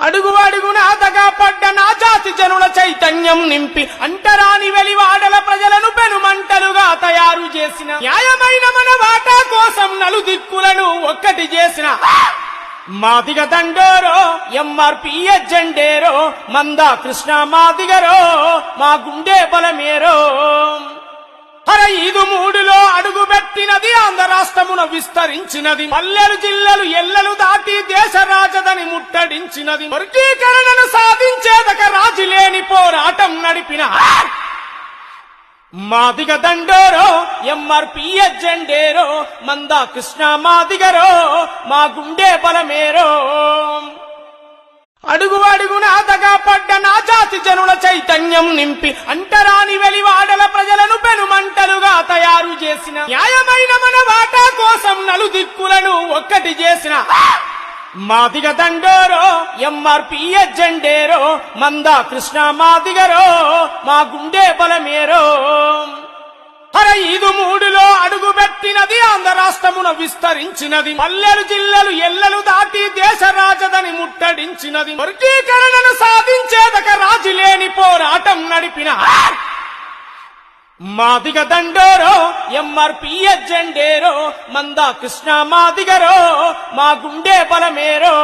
అడుగు అడుగున దగాపడ్డ నా జాతి జనుల చైతన్యం నింపి అంటరాని వెలివాడల ప్రజలను పెనుమంటలుగా తయారు చేసిన న్యాయమైన మన వాటా కోసం నలుదిక్కులను ఒక్కటి చేసిన మాదిగ దండోరో ఎంఆర్పి ఎజెండేరో మందా కృష్ణ మాదిగరో మా గుండె బలమేరో హర 5-3లో అడుగు పెట్టినది ఆంధ్ర రాష్ట్రమున విస్తరించినది పల్లెలు జిల్లలు ఎల్లలు దాటి దేశ రాజధాని ముట్టడించినది వర్గీకరణను సాధించేదక రాజులేని పోరాటం నడిపిన మాదిగ దండోరో ఎంఆర్పి ఎజెండేరో మందా కృష్ణ మాదిగరో మా గుండె బలమేరో అడుగు అడుగున దగాపడ్డ నా జాతి జనుల చైతన్యం నింపి అంటరాని వెలివాడల ప్రజలను పెనుమంటలుగా తయారు చేసిన న్యాయమైన మన వాటా కోసం నలుదిక్కులను ఒక్కటి చేసిన మాదిగ దండోరో ఎంఆర్పి ఎజెండేరో మందా కృష్ణ మాదిగరో మా గుండె బలమేరో హర 5-3లో అడుగు పెట్టినది ఆంధ్ర రాష్ట్రమున విస్తరించినది పల్లెలు జిల్లలు ఎల్లలు దాటి దేశ రాజధాని ముట్టడించినది వర్గీకరణను సాధించేదక రాజులేని పోరాటం నడిపిన మాదిగ దండోరో ఎంఆర్పి ఎజెండేరో మందా కృష్ణ మాదిగరో మా గుండె బలమేరో